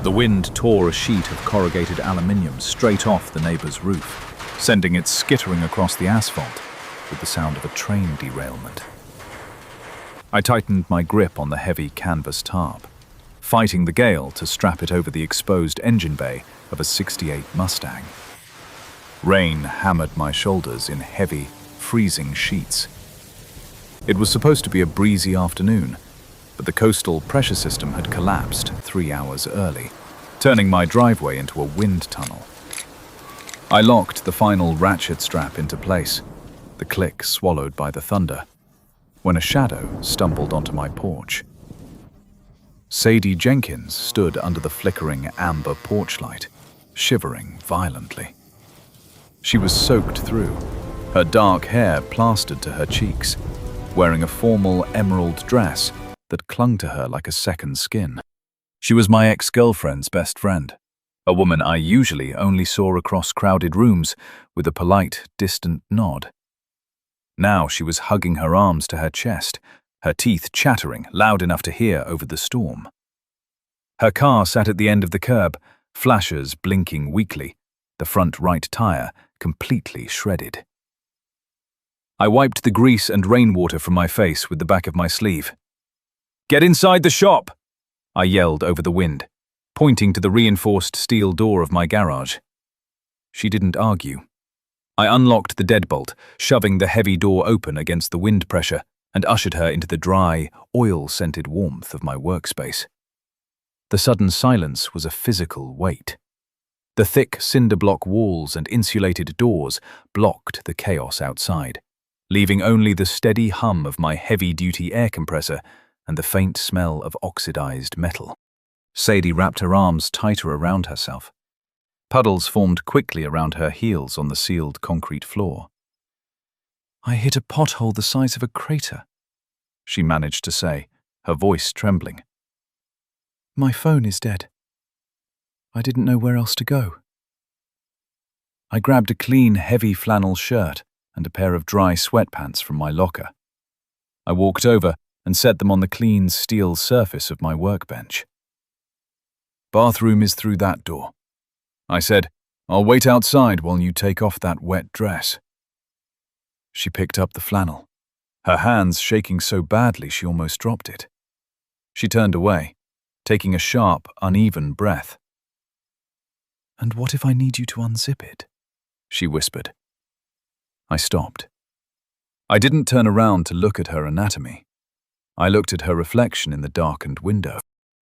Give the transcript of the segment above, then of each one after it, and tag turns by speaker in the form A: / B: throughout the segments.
A: The wind tore a sheet of corrugated aluminium straight off the neighbor's roof, sending it skittering across the asphalt with the sound of a train derailment. I tightened my grip on the heavy canvas tarp, fighting the gale to strap it over the exposed engine bay of a '68 Mustang. Rain hammered my shoulders in heavy, freezing sheets. It was supposed to be a breezy afternoon, but the coastal pressure system had collapsed 3 hours early, turning my driveway into a wind tunnel. I locked the final ratchet strap into place, the click swallowed by the thunder, when a shadow stumbled onto my porch. Sadie Jenkins stood under the flickering amber porch light, shivering violently. She was soaked through, her dark hair plastered to her cheeks, wearing a formal emerald dress that clung to her like a second skin. She was my ex-girlfriend's best friend, a woman I usually only saw across crowded rooms with a polite, distant nod. Now she was hugging her arms to her chest, her teeth chattering loud enough to hear over the storm. Her car sat at the end of the curb, flashers blinking weakly, the front right tire completely shredded. I wiped the grease and rainwater from my face with the back of my sleeve. "Get inside the shop!" I yelled over the wind, pointing to the reinforced steel door of my garage. She didn't argue. I unlocked the deadbolt, shoving the heavy door open against the wind pressure, and ushered her into the dry, oil-scented warmth of my workspace. The sudden silence was a physical weight. The thick cinder block walls and insulated doors blocked the chaos outside, leaving only the steady hum of my heavy-duty air compressor and the faint smell of oxidized metal. Sadie wrapped her arms tighter around herself. Puddles formed quickly around her heels on the sealed concrete floor. "I hit a pothole the size of a crater," she managed to say, her voice trembling. "My phone is dead. I didn't know where else to go." I grabbed a clean, heavy flannel shirt and a pair of dry sweatpants from my locker. I walked over and set them on the clean steel surface of my workbench. "Bathroom is through that door," I said. "I'll wait outside while you take off that wet dress." She picked up the flannel, her hands shaking so badly she almost dropped it. She turned away, taking a sharp, uneven breath. "And what if I need you to unzip it?" she whispered. I stopped. I didn't turn around to look at her anatomy. I looked at her reflection in the darkened window.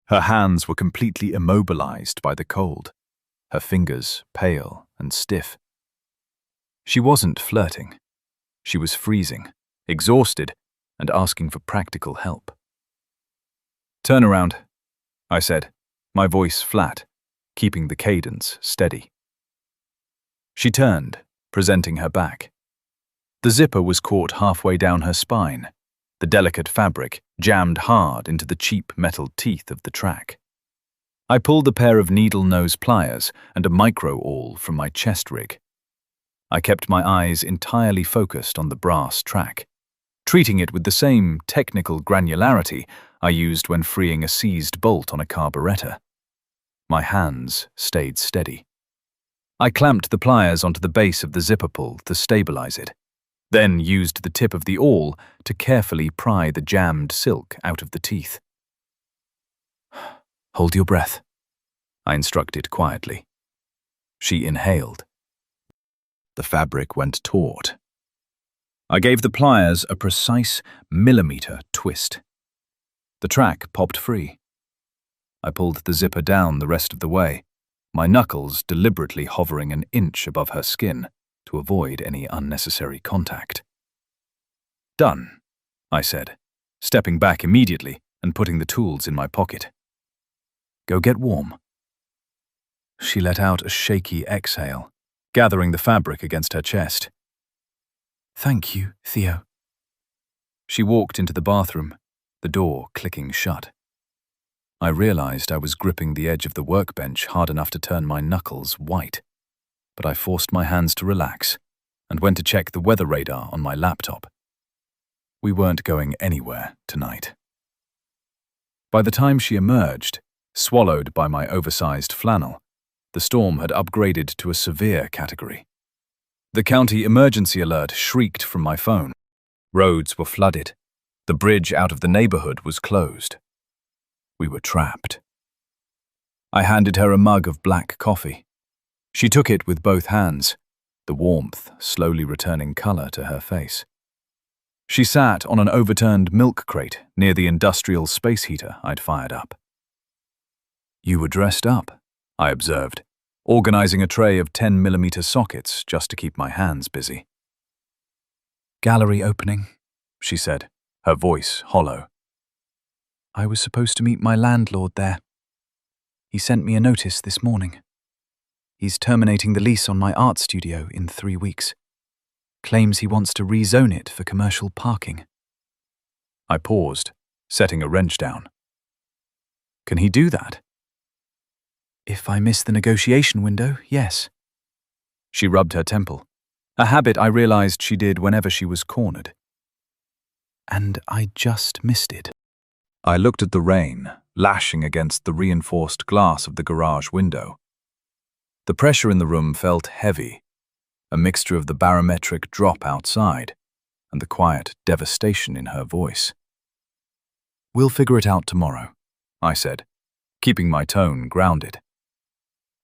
A: Her hands were completely immobilized by the cold, her fingers pale and stiff. She wasn't flirting. She was freezing, exhausted, and asking for practical help. "Turn around," I said, my voice flat, keeping the cadence steady. She turned, presenting her back. The zipper was caught halfway down her spine, the delicate fabric jammed hard into the cheap metal teeth of the track. I pulled a pair of needle-nose pliers and a micro-awl from my chest rig. I kept my eyes entirely focused on the brass track, treating it with the same technical granularity I used when freeing a seized bolt on a carburetor. My hands stayed steady. I clamped the pliers onto the base of the zipper pull to stabilize it, then used the tip of the awl to carefully pry the jammed silk out of the teeth. "Hold your breath," I instructed quietly. She inhaled. The fabric went taut. I gave the pliers a precise millimeter twist. The track popped free. I pulled the zipper down the rest of the way, my knuckles deliberately hovering an inch above her skin to avoid any unnecessary contact. "Done," I said, stepping back immediately and putting the tools in my pocket. "Go get warm." She let out a shaky exhale, gathering the fabric against her chest. "Thank you, Theo." She walked into the bathroom, the door clicking shut. I realized I was gripping the edge of the workbench hard enough to turn my knuckles white, but I forced my hands to relax and went to check the weather radar on my laptop. We weren't going anywhere tonight. By the time she emerged, Swallowed by my oversized flannel, the storm had upgraded to a severe category. The county emergency alert shrieked from my phone. Roads were flooded. The bridge out of the neighborhood was closed. We were trapped. I handed her a mug of black coffee. She took it with both hands, the warmth slowly returning color to her face. She sat on an overturned milk crate near the industrial space heater I'd fired up. "You were dressed up," I observed, organizing a tray of 10mm sockets just to keep my hands busy. "Gallery opening," she said, her voice hollow. "I was supposed to meet my landlord there. He sent me a notice this morning. He's terminating the lease on my art studio in 3 weeks. Claims he wants to rezone it for commercial parking." I paused, setting a wrench down. "Can he do that?" "If I miss the negotiation window, yes." She rubbed her temple, a habit I realized she did whenever she was cornered. "And I just missed it." I looked at the rain, lashing against the reinforced glass of the garage window. The pressure in the room felt heavy, a mixture of the barometric drop outside and the quiet devastation in her voice. "We'll figure it out tomorrow," I said, keeping my tone grounded.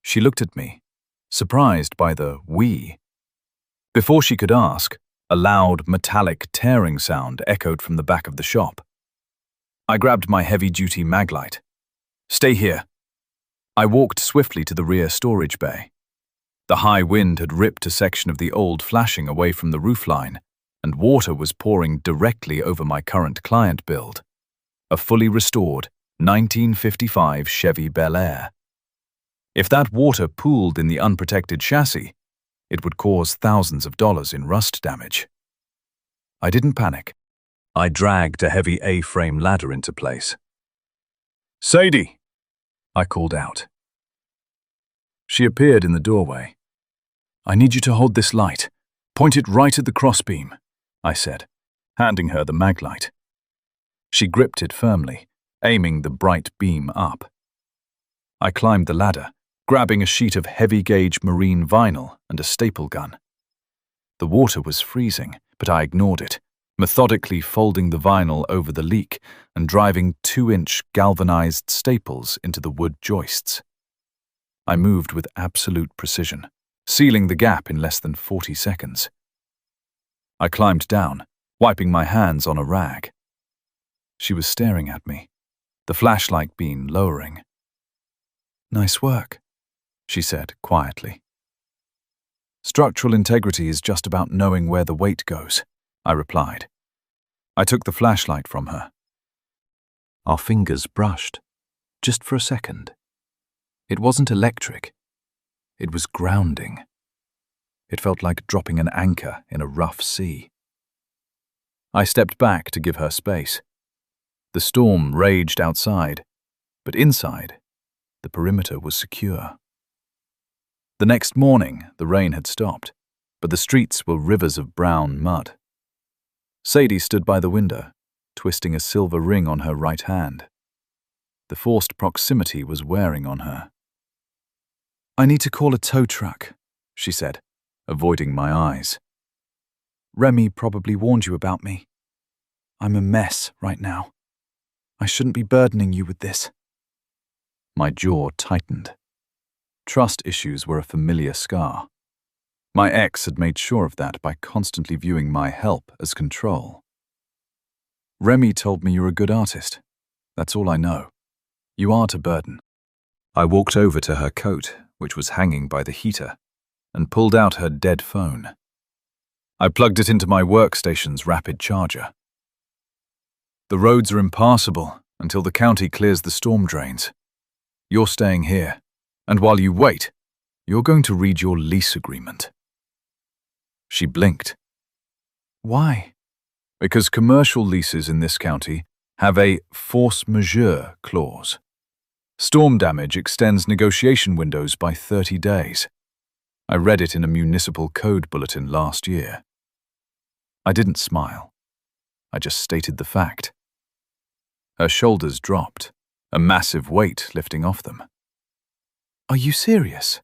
A: She looked at me, surprised by the "we." Before she could ask, a loud, metallic tearing sound echoed from the back of the shop. I grabbed my heavy-duty maglite. "Stay here." I walked swiftly to the rear storage bay. The high wind had ripped a section of the old flashing away from the roofline, and water was pouring directly over my current client build, a fully restored 1955 Chevy Bel Air. If that water pooled in the unprotected chassis, it would cause thousands of dollars in rust damage. I didn't panic. I dragged a heavy A-frame ladder into place. "Sadie!" I called out. She appeared in the doorway. "I need you to hold this light. Point it right at the crossbeam," I said, handing her the maglite. She gripped it firmly, aiming the bright beam up. I climbed the ladder, grabbing a sheet of heavy-gauge marine vinyl and a staple gun. The water was freezing, but I ignored it, methodically folding the vinyl over the leak and driving 2-inch galvanized staples into the wood joists. I moved with absolute precision, sealing the gap in less than 40 seconds. I climbed down, wiping my hands on a rag. She was staring at me, the flashlight beam lowering. "Nice work," she said quietly. "Structural integrity is just about knowing where the weight goes," I replied. I took the flashlight from her. Our fingers brushed, just for a second. It wasn't electric. It was grounding. It felt like dropping an anchor in a rough sea. I stepped back to give her space. The storm raged outside, but inside, the perimeter was secure. The next morning, the rain had stopped, but the streets were rivers of brown mud. Sadie stood by the window, twisting a silver ring on her right hand. The forced proximity was wearing on her. "I need to call a tow truck," she said, avoiding my eyes. "Remy probably warned you about me. I'm a mess right now. I shouldn't be burdening you with this." My jaw tightened. Trust issues were a familiar scar. My ex had made sure of that by constantly viewing my help as control. "Remy told me you're a good artist. That's all I know. You aren't a burden." I walked over to her coat, which was hanging by the heater, and pulled out her dead phone. I plugged it into my workstation's rapid charger. "The roads are impassable until the county clears the storm drains. You're staying here, and while you wait, you're going to read your lease agreement." She blinked. "Why?" "Because commercial leases in this county have a force majeure clause. Storm damage extends negotiation windows by 30 days. I read it in a municipal code bulletin last year." I didn't smile. I just stated the fact. Her shoulders dropped, a massive weight lifting off them. "Are you serious?"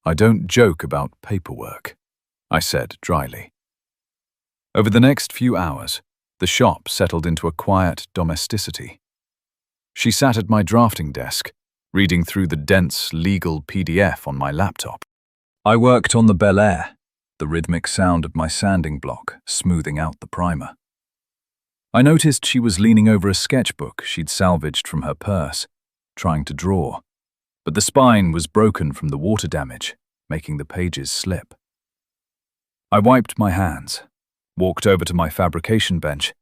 A: "I don't joke about paperwork," I said dryly. Over the next few hours, the shop settled into a quiet domesticity. She sat at my drafting desk, reading through the dense legal PDF on my laptop. I worked on the Bel Air, the rhythmic sound of my sanding block smoothing out the primer. I noticed she was leaning over a sketchbook she'd salvaged from her purse, trying to draw, but the spine was broken from the water damage, making the pages slip. I wiped my hands, walked over to my fabrication bench,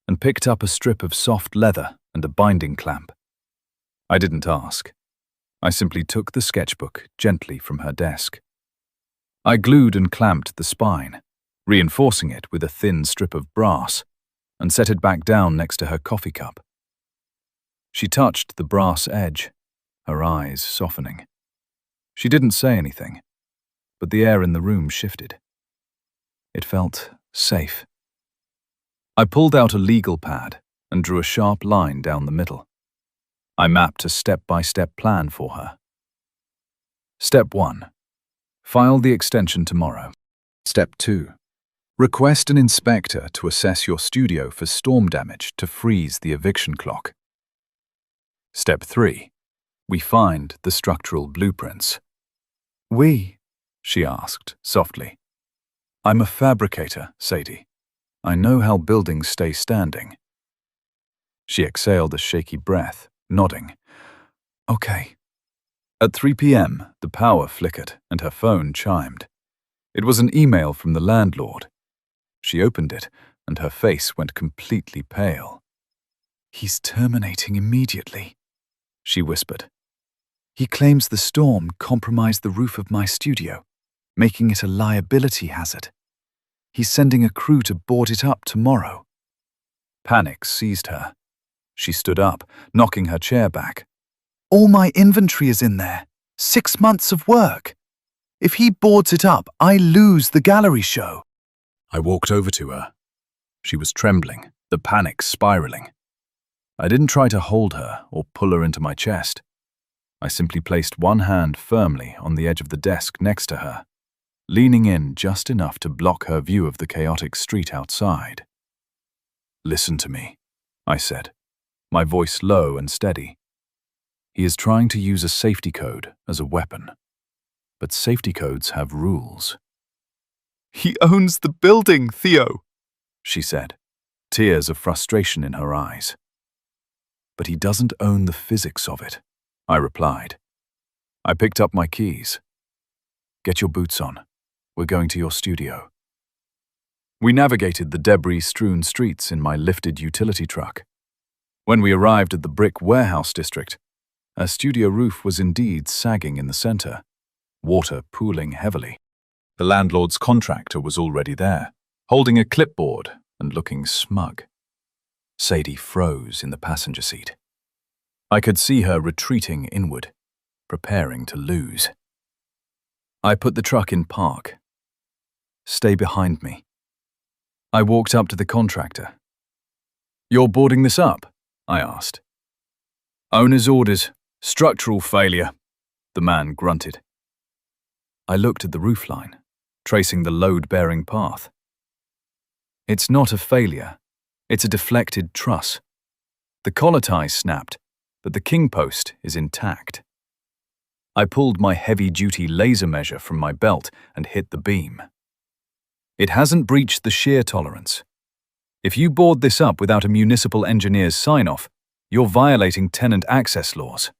A: and picked up a strip of soft leather and a binding clamp. I didn't ask. I simply took the sketchbook gently from her desk. I glued and clamped the spine, reinforcing it with a thin strip of brass, and set it back down next to her coffee cup. She touched the brass edge, her eyes softening. She didn't say anything, but the air in the room shifted. It felt safe. I pulled out a legal pad and drew a sharp line down the middle. I mapped a step-by-step plan for her. Step 1. File the extension tomorrow. Step 2. Request an inspector to assess your studio for storm damage to freeze the eviction clock. Step 3. We find the structural blueprints. "We?" she asked softly. "I'm a fabricator, Sadie. I know how buildings stay standing." She exhaled a shaky breath, nodding. "Okay." At 3 p.m., the power flickered and her phone chimed. It was an email from the landlord. She opened it, and her face went completely pale. "He's terminating immediately," she whispered. "He claims the storm compromised the roof of my studio, making it a liability hazard. He's sending a crew to board it up tomorrow." Panic seized her. She stood up, knocking her chair back. "All my inventory is in there. 6 months of work. If he boards it up, I lose the gallery show." I walked over to her. She was trembling, the panic spiraling. I didn't try to hold her or pull her into my chest. I simply placed one hand firmly on the edge of the desk next to her, leaning in just enough to block her view of the chaotic street outside. "Listen to me," I said, my voice low and steady. "He is trying to use a safety code as a weapon, but safety codes have rules." "He owns the building, Theo," she said, tears of frustration in her eyes. "But he doesn't own the physics of it," I replied. I picked up my keys. "Get your boots on. We're going to your studio." We navigated the debris-strewn streets in my lifted utility truck. When we arrived at the brick warehouse district, our studio roof was indeed sagging in the center, water pooling heavily. The landlord's contractor was already there, holding a clipboard and looking smug. Sadie froze in the passenger seat. I could see her retreating inward, preparing to lose. I put the truck in park. "Stay behind me." I walked up to the contractor. "You're boarding this up?" I asked. "Owner's orders. Structural failure," the man grunted. I looked at the roofline, tracing the load-bearing path. "It's not a failure. It's a deflected truss. The collar tie snapped, but the king post is intact." I pulled my heavy-duty laser measure from my belt and hit the beam. "It hasn't breached the shear tolerance. If you board this up without a municipal engineer's sign-off, you're violating tenant access laws."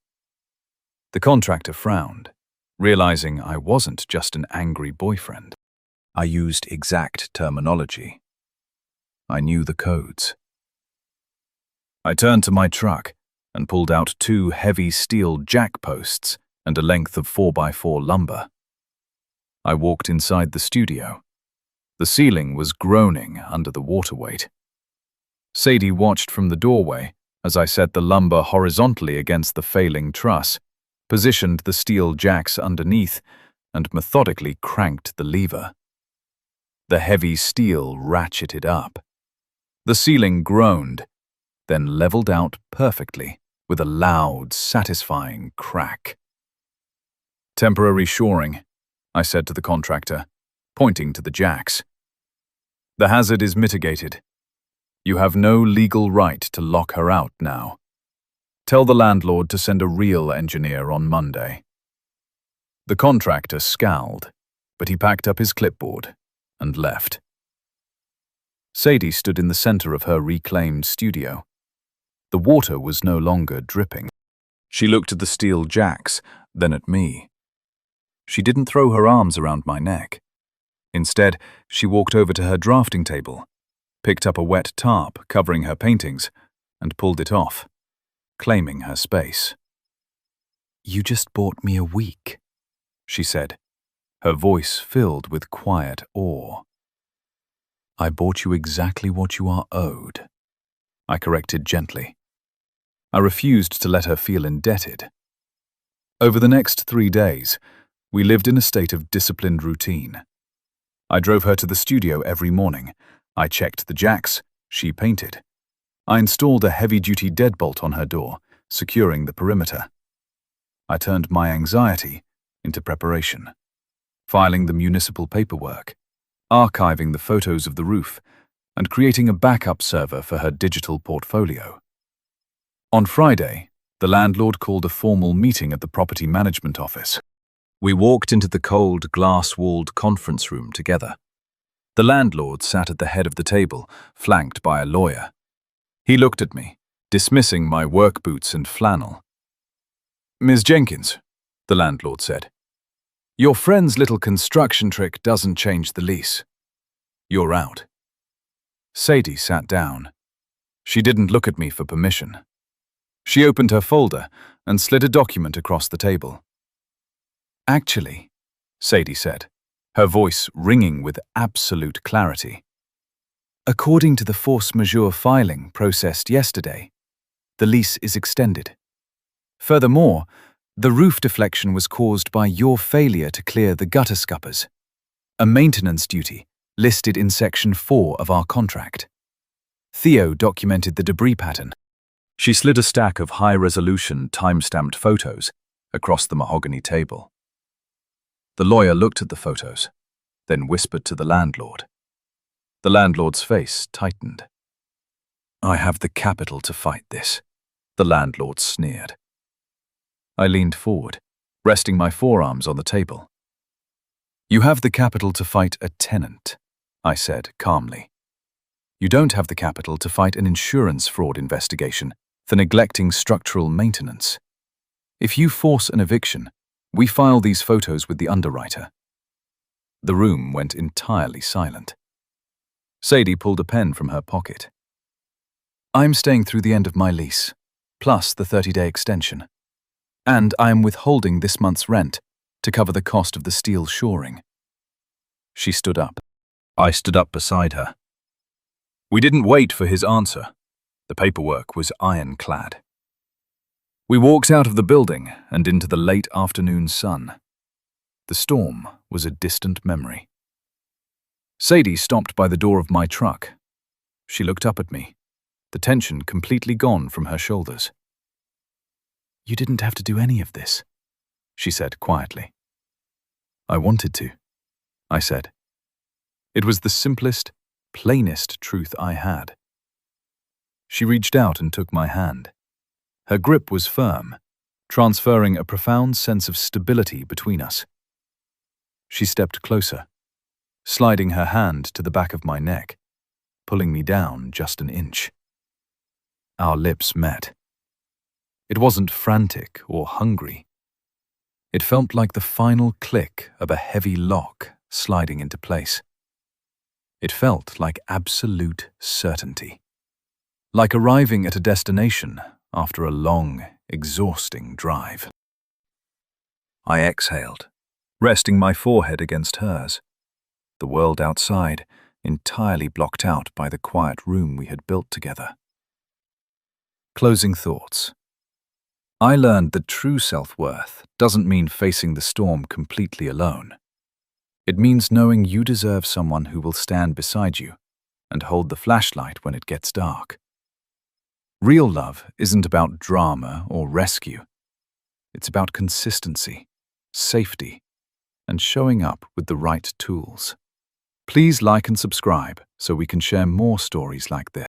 A: The contractor frowned, realizing I wasn't just an angry boyfriend. I used exact terminology. I knew the codes. I turned to my truck and pulled out 2 heavy steel jack posts and a length of 4x4 lumber. I walked inside the studio. The ceiling was groaning under the water weight. Sadie watched from the doorway as I set the lumber horizontally against the failing truss, positioned the steel jacks underneath, and methodically cranked the lever. The heavy steel ratcheted up. The ceiling groaned, then leveled out perfectly with a loud, satisfying crack. "Temporary shoring," I said to the contractor, pointing to the jacks. "The hazard is mitigated. You have no legal right to lock her out now. Tell the landlord to send a real engineer on Monday." The contractor scowled, but he packed up his clipboard and left. Sadie stood in the center of her reclaimed studio. The water was no longer dripping. She looked at the steel jacks, then at me. She didn't throw her arms around my neck. Instead, she walked over to her drafting table, picked up a wet tarp covering her paintings, and pulled it off, claiming her space. "You just bought me a week," she said, her voice filled with quiet awe. "I bought you exactly what you are owed," I corrected gently. I refused to let her feel indebted. Over the next 3 days, we lived in a state of disciplined routine. I drove her to the studio every morning. I checked the jacks, she painted. I installed a heavy-duty deadbolt on her door, securing the perimeter. I turned my anxiety into preparation, filing the municipal paperwork, archiving the photos of the roof, and creating a backup server for her digital portfolio. On Friday, the landlord called a formal meeting at the property management office. We walked into the cold, glass-walled conference room together. The landlord sat at the head of the table, flanked by a lawyer. He looked at me, dismissing my work boots and flannel. "Ms. Jenkins," the landlord said, "your friend's little construction trick doesn't change the lease. You're out." Sadie sat down. She didn't look at me for permission. She opened her folder and slid a document across the table. "Actually," Sadie said, her voice ringing with absolute clarity, "according to the force majeure filing processed yesterday, the lease is extended. Furthermore, the roof deflection was caused by your failure to clear the gutter scuppers, a maintenance duty listed in Section 4 of our contract. Theo documented the debris pattern." She slid a stack of high-resolution, time-stamped photos across the mahogany table. The lawyer looked at the photos, then whispered to the landlord. The landlord's face tightened. "I have the capital to fight this," the landlord sneered. I leaned forward, resting my forearms on the table. "You have the capital to fight a tenant," I said calmly. "You don't have the capital to fight an insurance fraud investigation for neglecting structural maintenance. If you force an eviction, we file these photos with the underwriter." The room went entirely silent. Sadie pulled a pen from her pocket. "I'm staying through the end of my lease, plus the 30-day extension. And I am withholding this month's rent to cover the cost of the steel shoring." She stood up. I stood up beside her. We didn't wait for his answer. The paperwork was ironclad. We walked out of the building and into the late afternoon sun. The storm was a distant memory. Sadie stopped by the door of my truck. She looked up at me, the tension completely gone from her shoulders. "You didn't have to do any of this," she said quietly. "I wanted to," I said. It was the simplest, plainest truth I had. She reached out and took my hand. Her grip was firm, transferring a profound sense of stability between us. She stepped closer, sliding her hand to the back of my neck, pulling me down just an inch. Our lips met. It wasn't frantic or hungry. It felt like the final click of a heavy lock sliding into place. It felt like absolute certainty, like arriving at a destination after a long, exhausting drive. I exhaled, resting my forehead against hers, the world outside entirely blocked out by the quiet room we had built together. Closing thoughts. I learned that true self-worth doesn't mean facing the storm completely alone. It means knowing you deserve someone who will stand beside you and hold the flashlight when it gets dark. Real love isn't about drama or rescue. It's about consistency, safety, and showing up with the right tools. Please like and subscribe so we can share more stories like this.